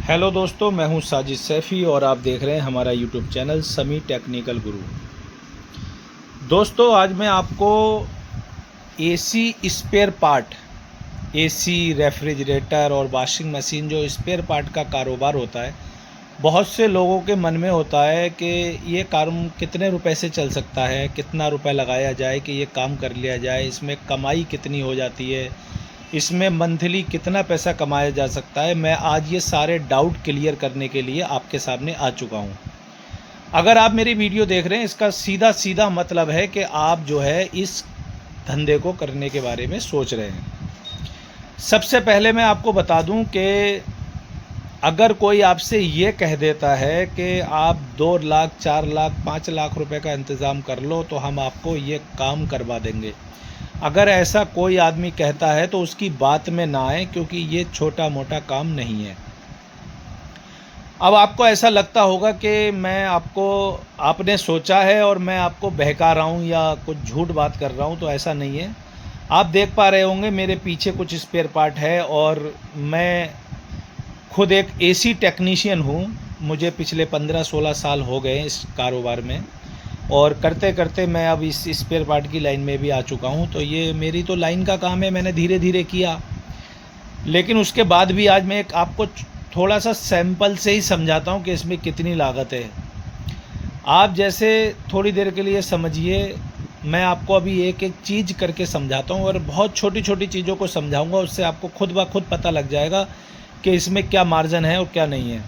Hello दोस्तों, मैं हूं साजिद सैफ़ी और आप देख रहे हैं हमारा यूट्यूब चैनल समी टेक्निकल गुरु। दोस्तों, आज मैं आपको AC spare part, AC, refrigerator और वॉशिंग मशीन जो स्पेयर पार्ट का कारोबार होता है, बहुत से लोगों के मन में होता है कि ये काम कितने रुपए से चल सकता है, कितना रुपए लगाया जाए कि ये काम कर लिया जाए, इसमें कमाई कितनी हो जाती है, इसमें मंथली कितना पैसा कमाया जा सकता है। मैं आज ये सारे डाउट क्लियर करने के लिए आपके सामने आ चुका हूँ। अगर आप मेरी वीडियो देख रहे हैं, इसका सीधा सीधा मतलब है कि आप जो है इस धंधे को करने के बारे में सोच रहे हैं। सबसे पहले मैं आपको बता दूं कि अगर कोई आपसे ये कह देता है कि आप 2 लाख, 4 लाख, 5 लाख रुपए का इंतज़ाम कर लो तो हम आपको ये काम करवा देंगे, अगर ऐसा कोई आदमी कहता है तो उसकी बात में ना आए, क्योंकि ये छोटा मोटा काम नहीं है। अब आपको ऐसा लगता होगा कि मैं आपको, आपने सोचा है और मैं आपको बहका रहा हूँ या कुछ झूठ बात कर रहा हूँ, तो ऐसा नहीं है। आप देख पा रहे होंगे मेरे पीछे कुछ स्पेयर पार्ट है और मैं खुद एक एसी टेक्नीशियन हूँ। मुझे पिछले 15-16 साल हो गए इस कारोबार में और करते करते मैं अब इस स्पेयर पार्ट की लाइन में भी आ चुका हूँ। तो ये मेरी तो लाइन का काम है, मैंने धीरे धीरे किया, लेकिन उसके बाद भी आज मैं एक आपको थोड़ा सा सैंपल से ही समझाता हूँ कि इसमें कितनी लागत है। आप जैसे थोड़ी देर के लिए समझिए, मैं आपको अभी एक एक चीज़ करके समझाता हूँ और बहुत छोटी छोटी चीज़ों को समझाऊँगा, उससे आपको खुद ब खुद पता लग जाएगा कि इसमें क्या मार्जिन है और क्या नहीं है।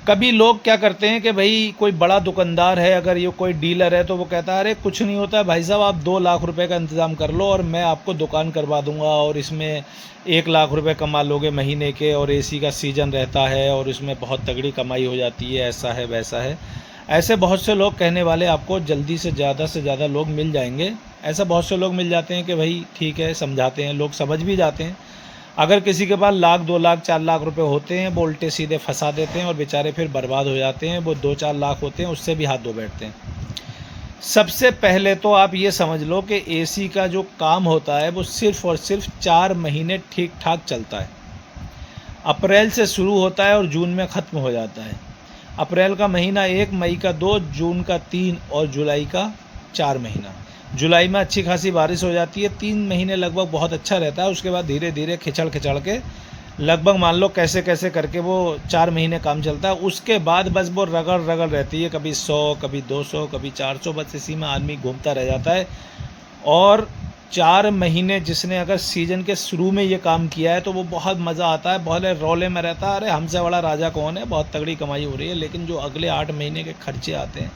कभी लोग क्या करते हैं कि भाई कोई बड़ा दुकानदार है, अगर ये कोई डीलर है तो वो कहता है अरे कुछ नहीं होता है भाई साहब, आप 2 लाख रुपए का इंतज़ाम कर लो और मैं आपको दुकान करवा दूंगा और इसमें 1 लाख रुपए कमा लोगे महीने के, और एसी का सीज़न रहता है और इसमें बहुत तगड़ी कमाई हो जाती है, ऐसा है वैसा है। ऐसे बहुत से लोग कहने वाले आपको जल्दी से ज़्यादा लोग मिल जाएंगे। ऐसा बहुत से लोग मिल जाते हैं कि भाई ठीक है, समझाते हैं, लोग समझ भी जाते हैं। अगर किसी के पास लाख, 2 लाख, 4 लाख रुपए होते हैं, वो उल्टे सीधे फंसा देते हैं और बेचारे फिर बर्बाद हो जाते हैं। वो 2-4 लाख होते हैं, उससे भी हाथ धो बैठते हैं। सबसे पहले तो आप ये समझ लो कि एसी का जो काम होता है वो सिर्फ़ और सिर्फ 4 महीने ठीक ठाक चलता है। अप्रैल से शुरू होता है और जून में ख़त्म हो जाता है। अप्रैल का महीना 1, मई का 2, जून का 3 और जुलाई का 4 महीना। जुलाई में अच्छी खासी बारिश हो जाती है, 3 महीने लगभग बहुत अच्छा रहता है। उसके बाद धीरे धीरे खिंचड़ खिंचड़ के लगभग मान लो कैसे कैसे करके वो 4 महीने काम चलता है। उसके बाद बस वो रगड़ रगड़ रहती है, कभी 100, कभी 200, कभी 400, बस इसी में आदमी घूमता रह जाता है। और 4 महीने जिसने अगर सीज़न के शुरू में ये काम किया है तो वो बहुत मज़ा आता है, बहुत रौले में रहता है, अरे हमसे बड़ा राजा कौन है, बहुत तगड़ी कमाई हो रही है। लेकिन जो अगले 8 महीने के खर्चे आते हैं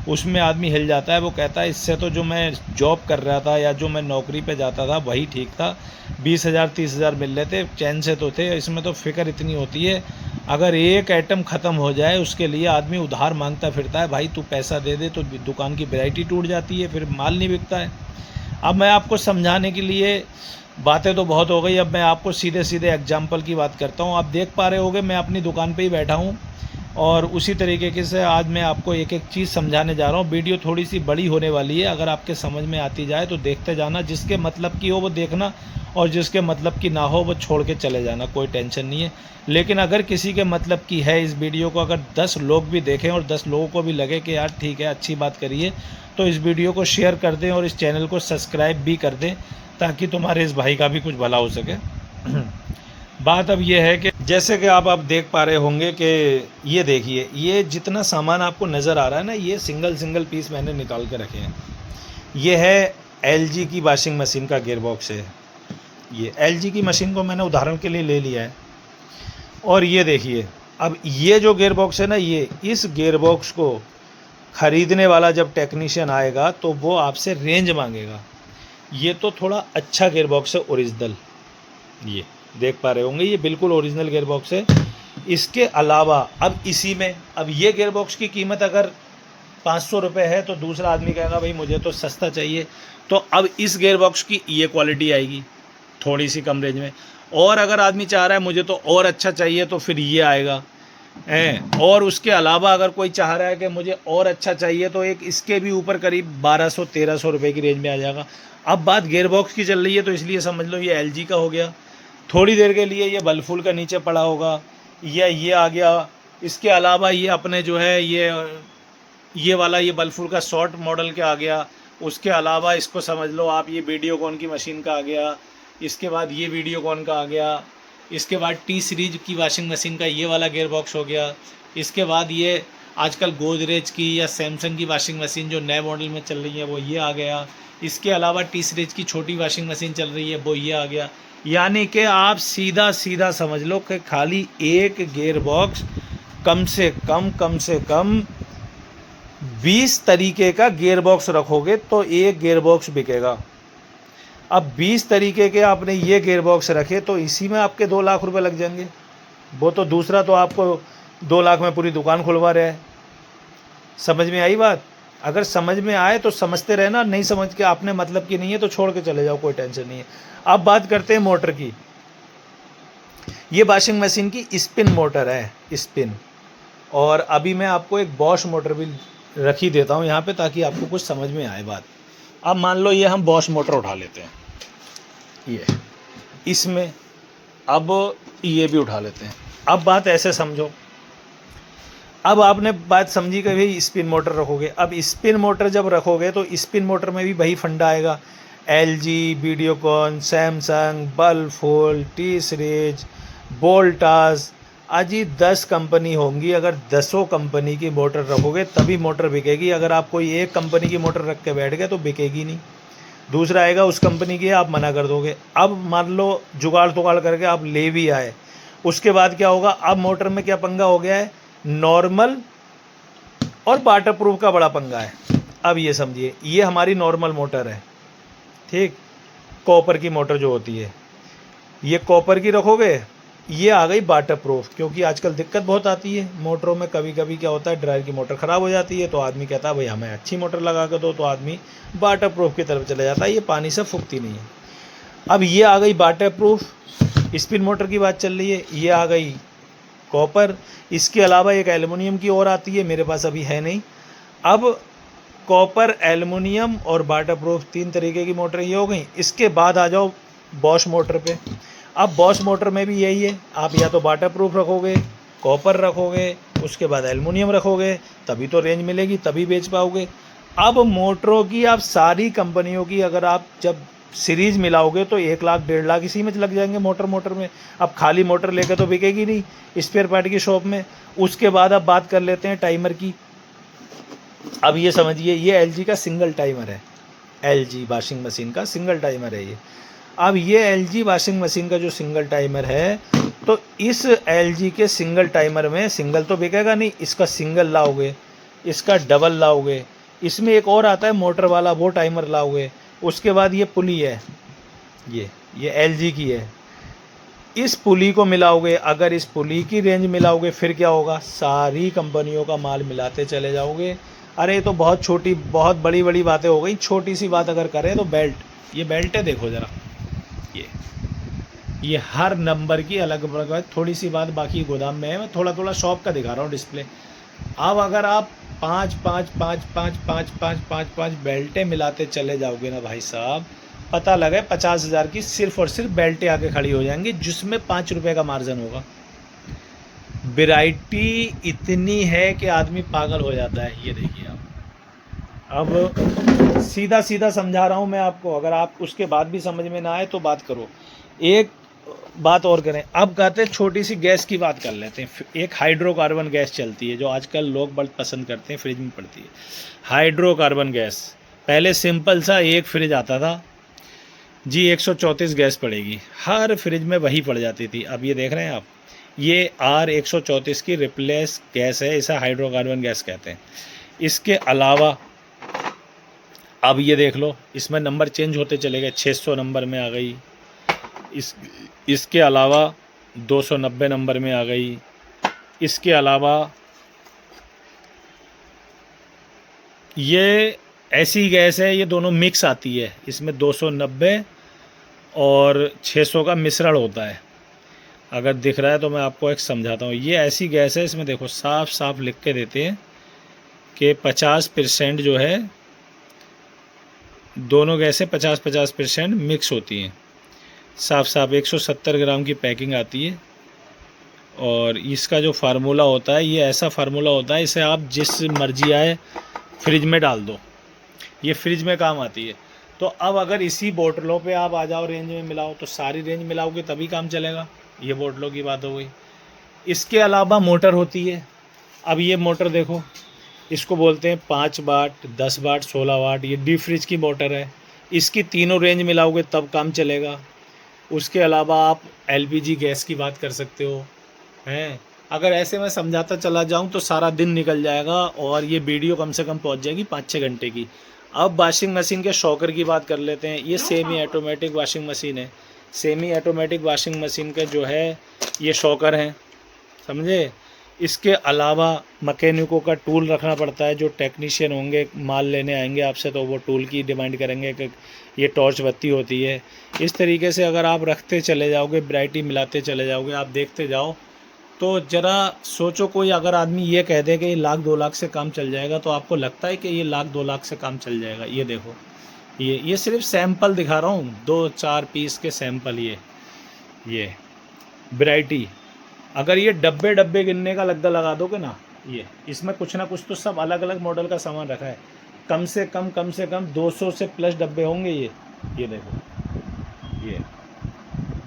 उसमें आदमी हिल जाता है। वो कहता है इससे तो जो मैं जॉब कर रहा था या जो मैं नौकरी पे जाता था वही ठीक था, 20,000 30,000 मिल रहे थे, चैन से तो थे। इसमें तो फ़िक्र इतनी होती है, अगर एक आइटम ख़त्म हो जाए उसके लिए आदमी उधार मांगता फिरता है, भाई तू पैसा दे दे, तो दुकान की वैरायटी टूट जाती है, फिर माल नहीं बिकता है। अब मैं आपको समझाने के लिए, बातें तो बहुत हो गई, अब मैं आपको सीधे सीधे एग्जाम्पल की बात करता हूँ। आप देख पा रहे होंगे मैं अपनी दुकान पे ही बैठा हूँ और उसी तरीके से आज मैं आपको एक एक चीज़ समझाने जा रहा हूँ। वीडियो थोड़ी सी बड़ी होने वाली है, अगर आपके समझ में आती जाए तो देखते जाना, जिसके मतलब की हो वो देखना और जिसके मतलब की ना हो वो छोड़ के चले जाना, कोई टेंशन नहीं है। लेकिन अगर किसी के मतलब की है इस वीडियो को, अगर 10 लोग भी देखें और 10 लोगों को भी लगे कि यार ठीक है अच्छी बात करिए, तो इस वीडियो को शेयर कर दें और इस चैनल को सब्सक्राइब भी कर दें, ताकि तुम्हारे इस भाई का भी कुछ भला हो सके। बात अब ये है कि जैसे कि आप देख पा रहे होंगे कि ये देखिए, ये जितना सामान आपको नज़र आ रहा है ना, ये सिंगल सिंगल पीस मैंने निकाल के रखे हैं। ये है एलजी की वॉशिंग मशीन का गियर बॉक्स है। ये एलजी की मशीन को मैंने उदाहरण के लिए ले लिया है। और ये देखिए, अब ये जो गियर बॉक्स है ना, ये इस गियर बॉक्स को ख़रीदने वाला जब टेक्नीशियन आएगा तो वो आपसे रेंज मांगेगा। ये तो थोड़ा अच्छा गियर बॉक्स है, ओरिजिनल। ये देख पा रहे होंगे, ये बिल्कुल ओरिजिनल गियर बॉक्स है। इसके अलावा अब इसी में, अब ये गियर बॉक्स की कीमत अगर 500 रुपये है तो दूसरा आदमी कहेगा भाई मुझे तो सस्ता चाहिए, तो अब इस गियर बॉक्स की ये क्वालिटी आएगी थोड़ी सी कम रेंज में। और अगर आदमी चाह रहा है मुझे तो और अच्छा चाहिए तो फिर ये आएगा है। और उसके अलावा अगर कोई चाह रहा है कि मुझे और अच्छा चाहिए तो एक इसके भी ऊपर करीब 1200-1300 रुपये की रेंज में आ जाएगा। अब बात गियर बॉक्स की चल रही है तो इसलिए समझ लो ये एलजी का हो गया। थोड़ी देर के लिए ये बल्ब फूल का नीचे पड़ा होगा, या ये आ गया। इसके अलावा ये अपने जो है ये वाला ये बल्ब फूल का शॉर्ट मॉडल का आ गया। उसके अलावा इसको समझ लो आप, ये वीडियोकॉन की मशीन का आ गया। इसके बाद ये वीडियोकॉन का आ गया। इसके बाद टी सीरीज की वॉशिंग मशीन का ये वाला गियर बॉक्स हो गया। इसके बाद ये आजकल गोदरेज की या सैमसंग की वॉशिंग मशीन जो नए मॉडल में चल रही है वो ये आ गया। इसके अलावा टी सीरीज की छोटी वॉशिंग मशीन चल रही है वो ये आ गया। यानी कि आप सीधा सीधा समझ लो कि खाली एक गियर बॉक्स कम से कम 20 तरीके का गियर बॉक्स रखोगे तो एक गियर बॉक्स बिकेगा। अब 20 तरीके के आपने ये गियर बॉक्स रखे तो इसी में आपके 2 लाख रुपए लग जाएंगे। वो तो दूसरा तो आपको 2 लाख में पूरी दुकान खुलवा रहे हैं। समझ में आई बात? अगर समझ में आए तो समझते रहना, नहीं समझ के आपने मतलब की नहीं है तो छोड़ के चले जाओ, कोई टेंशन नहीं है। अब बात करते हैं मोटर की। ये वॉशिंग मशीन की स्पिन मोटर है, स्पिन। और अभी मैं आपको एक बॉश मोटर भी रख ही देता हूँ यहाँ पे ताकि आपको कुछ समझ में आए बात। अब मान लो ये हम बॉश मोटर उठा लेते हैं, ये इसमें, अब ये भी उठा लेते हैं। अब बात ऐसे समझो, अब आपने बात समझी कि भाई स्पिन मोटर रखोगे। अब स्पिन मोटर जब रखोगे तो स्पिन मोटर में भी वही फंडा आएगा। एलजी, वीडियोकॉन, सैमसंग, बल्फोल, टी सीरीज, वोल्टास, अजी 10 कंपनी होंगी। अगर 10 कंपनी की मोटर रखोगे तभी मोटर बिकेगी। अगर आप कोई एक कंपनी की मोटर रख के बैठ गए तो बिकेगी नहीं। दूसरा आएगा उस कंपनी की, आप मना कर दोगे। अब मान लो जुगाड़ तुगाड़ करके आप ले भी आए, उसके बाद क्या होगा? अब मोटर में क्या पंगा हो गया है? नॉर्मल और वाटर प्रूफ का बड़ा पंगा है। अब ये समझिए, ये हमारी नॉर्मल मोटर है, ठीक, कॉपर की मोटर जो होती है, ये कॉपर की रखोगे। ये आ गई वाटर प्रूफ, क्योंकि आजकल दिक्कत बहुत आती है मोटरों में। कभी कभी क्या होता है, ड्रायर की मोटर ख़राब हो जाती है तो आदमी कहता है भाई हमें अच्छी मोटर लगा कर दो, तो आदमी वाटर प्रूफ की तरफ चला जाता है। ये पानी से फूकती नहीं है। अब ये आ गई वाटर प्रूफ, स्पिन मोटर की बात चल रही है। ये आ गई कॉपर। इसके अलावा एक एल्युमिनियम की और आती है, मेरे पास अभी है नहीं। अब कॉपर, एल्युमिनियम और वाटर प्रूफ 3 तरीके की मोटर ये हो गई। इसके बाद आ जाओ बॉश मोटर पे। अब बॉश मोटर में भी यही है, आप या तो वाटर प्रूफ रखोगे, कॉपर रखोगे, उसके बाद एल्युमिनियम रखोगे, तभी तो रेंज मिलेगी, तभी बेच पाओगे। अब मोटरों की आप सारी कंपनियों की अगर आप जब सीरीज मिलाओगे तो 1 लाख 1.5 लाख इसी में लग जाएंगे मोटर में। अब खाली मोटर लेकर तो बिकेगी नहीं स्पेयर पार्ट की शॉप में। उसके बाद अब बात कर लेते हैं टाइमर की। अब ये समझिए, ये एलजी का सिंगल टाइमर है, एलजी वॉशिंग मशीन का सिंगल टाइमर है ये। अब ये एलजी वॉशिंग मशीन का जो सिंगल टाइमर है, तो इस एलजी के सिंगल टाइमर में सिंगल तो बिकेगा नहीं, इसका सिंगल लाओगे, इसका डबल लाओगे, इसमें एक और आता है मोटर वाला, वो टाइमर लाओगे। उसके बाद ये पुली है, ये एलजी की है, इस पुली को मिलाओगे। अगर इस पुली की रेंज मिलाओगे फिर क्या होगा? सारी कंपनियों का माल मिलाते चले जाओगे। अरे ये तो बहुत छोटी, बहुत बड़ी बड़ी बातें हो गई। छोटी सी बात अगर करें तो बेल्ट, ये बेल्ट है, देखो ज़रा, ये हर नंबर की अलग अलग है। थोड़ी सी बात बाकी गोदाम में है, मैं थोड़ा थोड़ा शॉप का दिखा रहा हूँ डिस्प्ले। अब अगर आप 5 बेल्टें मिलाते चले जाओगे ना भाई साहब, पता लगे 50,000 की सिर्फ और सिर्फ बेल्टें आके खड़ी हो जाएंगी, जिसमें 5 रुपये का मार्जिन होगा। वैरायटी इतनी है कि आदमी पागल हो जाता है। ये देखिए आप, अब सीधा सीधा समझा रहा हूँ मैं आपको, अगर आप उसके बाद भी समझ में ना आए तो बात करो। एक बात और करें, अब कहते हैं छोटी सी गैस की बात कर लेते हैं। एक हाइड्रोकार्बन गैस चलती है जो आजकल लोग बहुत पसंद करते हैं, फ्रिज में पड़ती है हाइड्रोकार्बन गैस। पहले सिंपल सा एक फ्रिज आता था जी, 134 गैस पड़ेगी, हर फ्रिज में वही पड़ जाती थी। अब ये देख रहे हैं आप, ये R134 की रिप्लेस गैस है, इसे हाइड्रोकार्बन गैस कहते हैं। इसके अलावा अब ये देख लो, इसमें नंबर चेंज होते चले गए, 600 नंबर में आ गई, इसके अलावा 290 नंबर में आ गई। इसके अलावा ये ऐसी गैस है, ये दोनों मिक्स आती है, इसमें 290 और 600 का मिश्रण होता है। अगर दिख रहा है तो मैं आपको एक समझाता हूँ। ये ऐसी गैस है, इसमें देखो साफ साफ लिख के देते हैं कि 50% जो है, दोनों गैसें 50-50% मिक्स होती हैं। साफ साफ 170 ग्राम की पैकिंग आती है। और इसका जो फार्मूला होता है ये ऐसा फार्मूला होता है, इसे आप जिस मर्जी आए फ्रिज में डाल दो, ये फ्रिज में काम आती है। तो अब अगर इसी बोतलों पे आप आ जाओ रेंज में मिलाओ, तो सारी रेंज मिलाओगे तभी काम चलेगा। ये बोतलों की बात हो गई। इसके अलावा मोटर होती है। अब ये मोटर देखो, इसको बोलते हैं 5 वाट, 10 वाट, 16 वाट। ये डीप फ्रिज की मोटर है। इसकी तीनों रेंज मिलाओगे तब काम चलेगा। उसके अलावा आप एलपीजी गैस की बात कर सकते हो हैं। अगर ऐसे मैं समझाता चला जाऊं तो सारा दिन निकल जाएगा और ये वीडियो कम से कम पहुंच जाएगी 5-6 घंटे की। अब वॉशिंग मशीन के शॉकर की बात कर लेते हैं। ये सेमी ऑटोमेटिक वॉशिंग मशीन है। सेमी ऑटोमेटिक वॉशिंग मशीन का जो है ये शॉकर हैं, समझे। इसके अलावा मैकेनिकों का टूल रखना पड़ता है। जो टेक्नीशियन होंगे माल लेने आएंगे आपसे तो वो टूल की डिमांड करेंगे कि ये टॉर्च बत्ती होती है। इस तरीके से अगर आप रखते चले जाओगे, वैरायटी मिलाते चले जाओगे, आप देखते जाओ, तो ज़रा सोचो, कोई अगर आदमी ये कह दे कि ये 1-2 लाख से काम चल जाएगा, तो आपको लगता है कि ये 1-2 लाख से काम चल जाएगा? ये देखो, ये सिर्फ सैंपल दिखा रहा हूँ, 2-4 पीस के सैंपल। ये वैरायटी, अगर ये डब्बे डब्बे गिनने का लगता लगा दोगे ना, ये इसमें कुछ ना कुछ तो सब अलग अलग मॉडल का सामान रखा है। कम से कम 200 से प्लस डब्बे होंगे। ये देखो,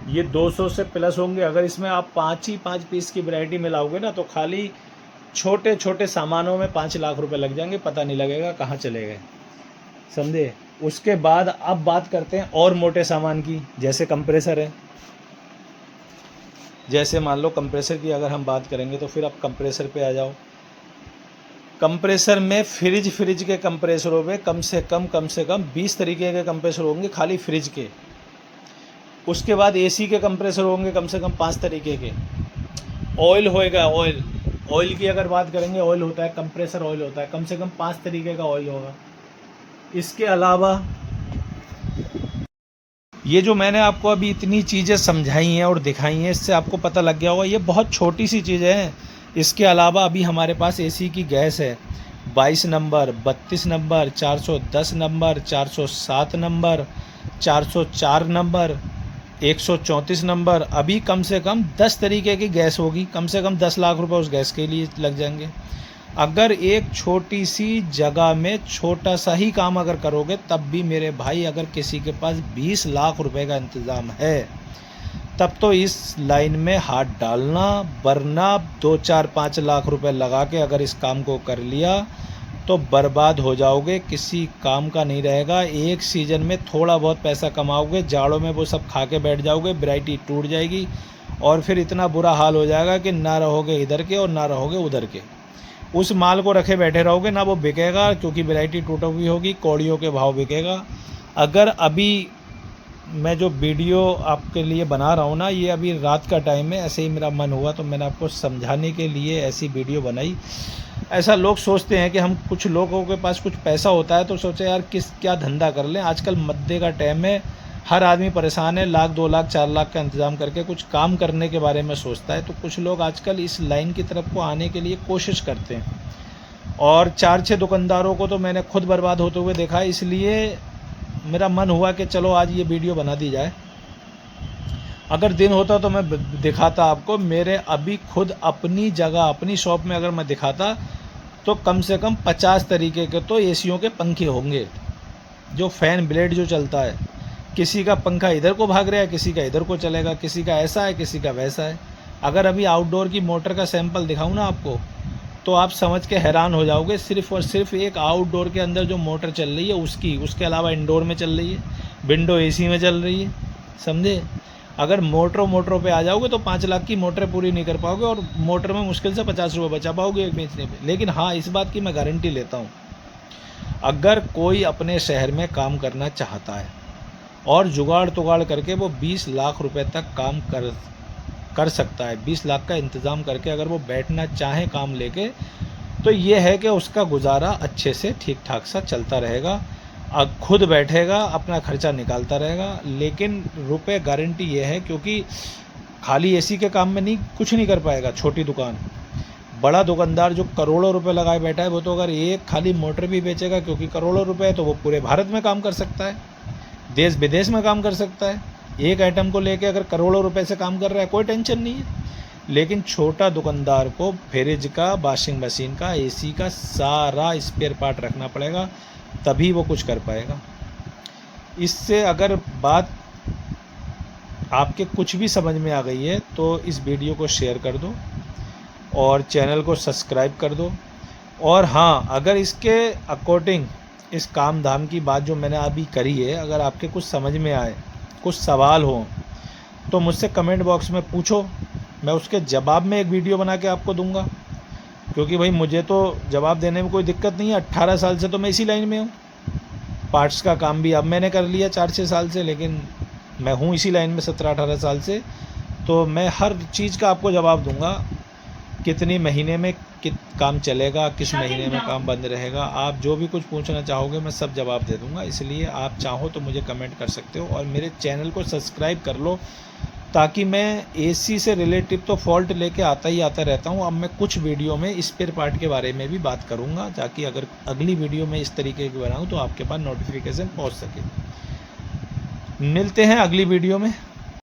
ये 200 से प्लस होंगे। अगर इसमें आप 5 पीस की वैरायटी मिलाओगे ना, तो खाली छोटे छोटे सामानों में 5 लाख रुपए लग जाएंगे, पता नहीं लगेगा कहाँ चले गए, समझे। उसके बाद अब बात करते हैं और मोटे सामान की, जैसे कंप्रेसर है। जैसे मान लो कंप्रेसर की अगर हम बात करेंगे तो फिर आप कंप्रेसर पे आ जाओ। कंप्रेसर में फ्रिज के कंप्रेसरों में कम से कम 20 तरीके के कंप्रेसर होंगे खाली फ्रिज के। उसके बाद एसी के कंप्रेसर होंगे कम से कम 5 तरीके के। ऑयल होएगा, ऑयल की अगर बात करेंगे, ऑयल होता है, कंप्रेसर ऑयल होता है, कम से कम 5 तरीके का ऑयल होगा। इसके अलावा ये जो मैंने आपको अभी इतनी चीज़ें समझाई हैं और दिखाई हैं, इससे आपको पता लग गया होगा ये बहुत छोटी सी चीज़ें हैं। इसके अलावा अभी हमारे पास एसी की गैस है 22 number, 32 number, 410 number, 407 number, 404 number, 134 number. अभी कम से कम 10 तरीके की गैस होगी। कम से कम 10 लाख रुपए उस गैस के लिए लग जाएंगे। अगर एक छोटी सी जगह में छोटा सा ही काम अगर करोगे, तब भी मेरे भाई अगर किसी के पास 20 लाख रुपए का इंतज़ाम है, तब तो इस लाइन में हाथ डालना, वरना 2-4-5 लाख रुपए लगा के अगर इस काम को कर लिया तो बर्बाद हो जाओगे, किसी काम का नहीं रहेगा। एक सीज़न में थोड़ा बहुत पैसा कमाओगे, जाड़ों में वो सब खा के बैठ जाओगे, वैरायटी टूट जाएगी और फिर इतना बुरा हाल हो जाएगा कि ना रहोगे इधर के और ना रहोगे उधर के। उस माल को रखे बैठे रहोगे, ना वो बिकेगा क्योंकि वैरायटी टूटी हुई होगी, कौड़ियों के भाव बिकेगा। अगर अभी मैं जो वीडियो आपके लिए बना रहा हूँ ना, ये अभी रात का टाइम है, ऐसे ही मेरा मन हुआ तो मैंने आपको समझाने के लिए ऐसी वीडियो बनाई। ऐसा लोग सोचते हैं कि हम, कुछ लोगों के पास कुछ पैसा होता है तो सोचे यार क्या धंधा कर लें। आजकल मद्दे का टाइम है, हर आदमी परेशान है, 1 लाख 2 लाख 4 लाख का इंतज़ाम करके कुछ काम करने के बारे में सोचता है। तो कुछ लोग आजकल इस लाइन की तरफ को आने के लिए कोशिश करते हैं और 4-6 दुकानदारों को तो मैंने खुद बर्बाद होते हुए देखा है। इसलिए मेरा मन हुआ कि चलो आज ये वीडियो बना दी जाए। अगर दिन होता तो मैं दिखाता आपको। मेरे अभी खुद अपनी जगह, अपनी शॉप में अगर मैं दिखाता तो कम से कम 50 तरीके के तो एसियों के पंखे होंगे, जो फ़ैन ब्लेड जो चलता है। किसी का पंखा इधर को भाग रहा है, किसी का इधर को चलेगा, किसी का ऐसा है, किसी का वैसा है। अगर अभी आउटडोर की मोटर का सैंपल दिखाऊं ना आपको, तो आप समझ के हैरान हो जाओगे। सिर्फ़ और सिर्फ एक आउटडोर के अंदर जो मोटर चल रही है उसकी, उसके अलावा इंडोर में चल रही है, विंडो एसी में चल रही है, समझे। अगर मोटरों पे आ जाओगे तो 5 लाख की मोटर पूरी नहीं कर पाओगे और मोटर में मुश्किल से 50 रुपये बचा पाओगे एक बेचने पे। लेकिन हाँ, इस बात की मैं गारंटी लेता हूँ, अगर कोई अपने शहर में काम करना चाहता है और जुगाड़ तुगाड़ करके वो 20 लाख रुपए तक काम कर सकता है, 20 लाख का इंतज़ाम करके अगर वो बैठना चाहे काम लेके, तो ये है कि उसका गुजारा अच्छे से ठीक ठाक सा चलता रहेगा। खुद बैठेगा, अपना खर्चा निकालता रहेगा। लेकिन रुपए गारंटी ये है, क्योंकि खाली एसी के काम में नहीं, कुछ नहीं कर पाएगा छोटी दुकान। बड़ा दुकानदार जो करोड़ों रुपए लगाए बैठा है, वो तो अगर एक खाली मोटर भी बेचेगा, क्योंकि करोड़ों रुपए है, तो वो पूरे भारत में काम कर सकता है, देश विदेश में काम कर सकता है। एक आइटम को लेके अगर करोड़ों रुपए से काम कर रहा है कोई टेंशन नहीं है, लेकिन छोटा दुकानदार को फ्रिज का, वॉशिंग मशीन का, एसी का सारा स्पेयर पार्ट रखना पड़ेगा, तभी वो कुछ कर पाएगा। इससे अगर बात आपके कुछ भी समझ में आ गई है तो इस वीडियो को शेयर कर दो और चैनल को सब्सक्राइब कर दो। और हाँ, अगर इसके अकॉर्डिंग इस काम धाम की बात जो मैंने अभी करी है, अगर आपके कुछ समझ में आए, कुछ सवाल हो, तो मुझसे कमेंट बॉक्स में पूछो, मैं उसके जवाब में एक वीडियो बना के आपको दूंगा। क्योंकि भाई मुझे तो जवाब देने में कोई दिक्कत नहीं है, 18 साल से तो मैं इसी लाइन में हूँ। पार्ट्स का काम भी अब मैंने कर लिया 4-6 साल से, लेकिन मैं हूँ इसी लाइन में 17-18 साल से। तो मैं हर चीज़ का आपको जवाब दूंगा, कितनी महीने में काम चलेगा, किस महीने में काम बंद रहेगा, आप जो भी कुछ पूछना चाहोगे मैं सब जवाब दे दूंगा। इसलिए आप चाहो तो मुझे कमेंट कर सकते हो और मेरे चैनल को सब्सक्राइब कर लो, ताकि मैं एसी से रिलेटिव तो फॉल्ट लेके आता ही आता रहता हूँ। अब मैं कुछ वीडियो में स्पेयर पार्ट के बारे में भी बात करूँगा, ताकि अगर अगली वीडियो में इस तरीके की बनाऊँ तो आपके पास नोटिफिकेशन पहुँच सके। मिलते हैं अगली वीडियो में।